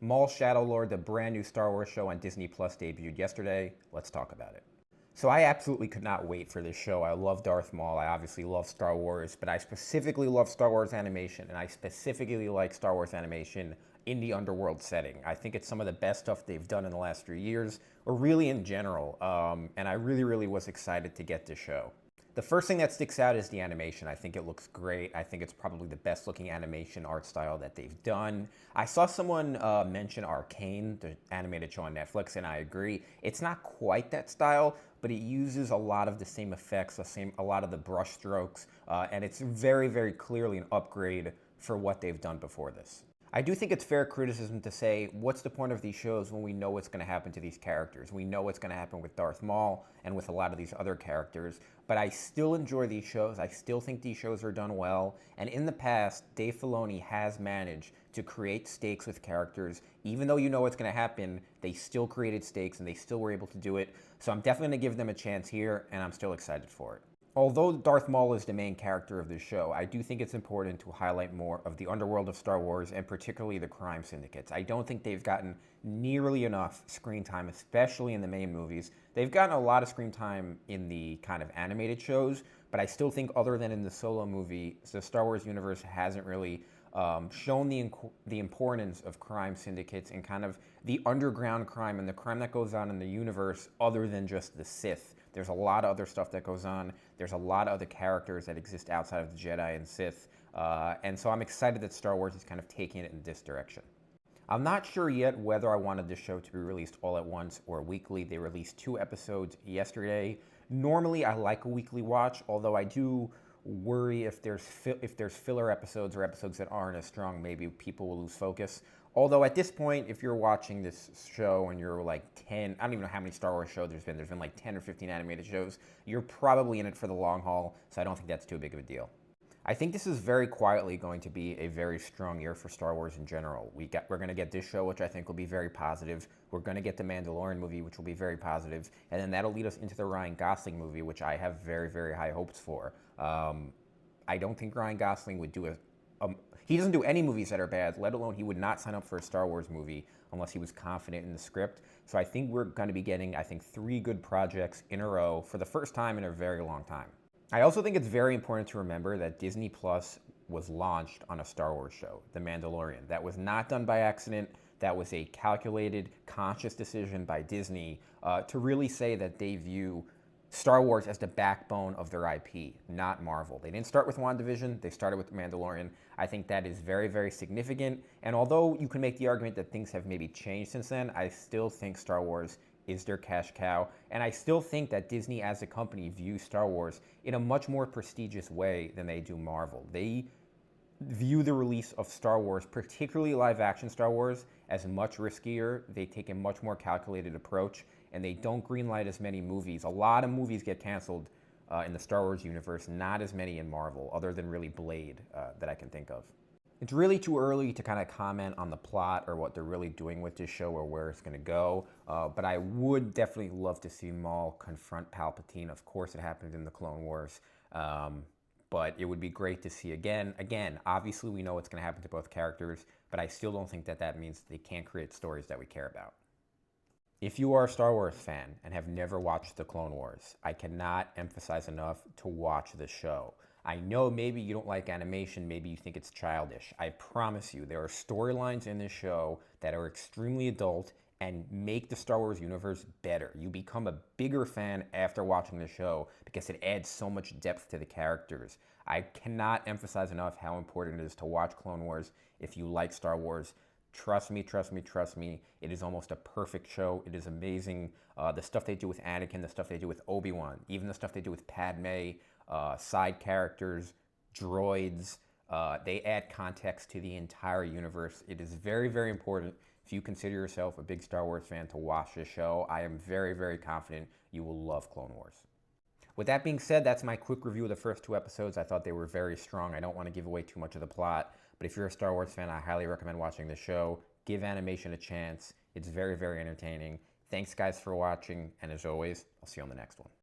Maul Shadowlord, the brand new Star Wars show on Disney Plus, debuted yesterday. Let's talk about it. So I absolutely could not wait for this show. I love Darth Maul. I obviously love Star Wars, but I specifically love Star Wars animation, and I specifically like Star Wars animation in the underworld setting. I think it's some of the best stuff they've done in the last 3 years, or really in general, and I really was excited to get this show. The first thing that sticks out is the animation. I think it looks great. I think it's probably the best looking animation art style that they've done. I saw someone mention Arcane, the animated show on Netflix, and I agree. It's not quite that style, but it uses a lot of the same effects, a lot of the brush strokes, and it's very clearly an upgrade for what they've done before this. I do think it's fair criticism to say, what's the point of these shows when we know what's going to happen to these characters? We know what's going to happen with Darth Maul and with a lot of these other characters, but I still enjoy these shows. I still think these shows are done well, and in the past, Dave Filoni has managed to create stakes with characters. Even though you know what's going to happen, they still created stakes and they still were able to do it. So I'm definitely going to give them a chance here, and I'm still excited for it. Although Darth Maul is the main character of this show, I do think it's important to highlight more of the underworld of Star Wars, and particularly the crime syndicates. I don't think they've gotten nearly enough screen time, especially in the main movies. They've gotten a lot of screen time in the kind of animated shows, but I still think other than in the Solo movie, the Star Wars universe hasn't really shown the importance of crime syndicates and kind of the underground crime and the crime that goes on in the universe other than just the Sith. There's a lot of other stuff that goes on. There's a lot of other characters that exist outside of the Jedi and Sith. And so I'm excited that Star Wars is kind of taking it in this direction. I'm not sure yet whether I wanted this show to be released all at once or weekly. They released 2 episodes yesterday. Normally, I like a weekly watch, although I do worry if there's filler episodes or episodes that aren't as strong, maybe people will lose focus. Although at this point, if you're watching this show and you're like 10, I don't even know how many Star Wars shows there's been like 10 or 15 animated shows, you're probably in it for the long haul, so I don't think that's too big of a deal. I think this is very quietly going to be a very strong year for Star Wars in general. We're going to get this show, which I think will be very positive. We're going to get the Mandalorian movie, which will be very positive. And then that'll lead us into the Ryan Gosling movie, which I have very high hopes for. I don't think Ryan Gosling would do he doesn't do any movies that are bad, let alone he would not sign up for a Star Wars movie unless he was confident in the script. So I think we're going to be getting, 3 good projects in a row for the first time in a very long time. I also think it's very important to remember that Disney Plus was launched on a Star Wars show, The Mandalorian. That was not done by accident. That was a calculated, conscious decision by Disney to really say that they view Star Wars as the backbone of their IP, not Marvel. They didn't start with WandaVision, they started with The Mandalorian. I think that is very significant, and although you can make the argument that things have maybe changed since then, I still think Star Wars is their cash cow, and I still think that Disney as a company views Star Wars in a much more prestigious way than they do Marvel. They view the release of Star Wars, particularly live action Star Wars, as much riskier. They take a much more calculated approach, and they don't greenlight as many movies. A lot of movies get canceled in the Star Wars universe, not as many in Marvel, other than really Blade that I can think of. It's really too early to kind of comment on the plot or what they're really doing with this show or where it's going to go, but I would definitely love to see Maul confront Palpatine. Of course, it happened in the Clone Wars, but it would be great to see again. Again, obviously we know what's going to happen to both characters, but I still don't think that means they can't create stories that we care about. If you are a Star Wars fan and have never watched the Clone Wars, I cannot emphasize enough to watch the show. I know maybe you don't like animation, maybe you think it's childish. I promise you, there are storylines in this show that are extremely adult and make the Star Wars universe better. You become a bigger fan after watching the show because it adds so much depth to the characters. I cannot emphasize enough how important it is to watch Clone Wars if you like Star Wars. Trust me. It is almost a perfect show. It is amazing. The stuff they do with Anakin, the stuff they do with Obi-Wan, even the stuff they do with Padme, side characters, droids. They add context to the entire universe. It is very important if you consider yourself a big Star Wars fan to watch this show. I am very confident you will love Clone Wars. With that being said, that's my quick review of the first 2 episodes. I thought they were very strong. I don't want to give away too much of the plot, but if you're a Star Wars fan, I highly recommend watching the show. Give animation a chance. It's very entertaining. Thanks guys for watching, and as always, I'll see you on the next one.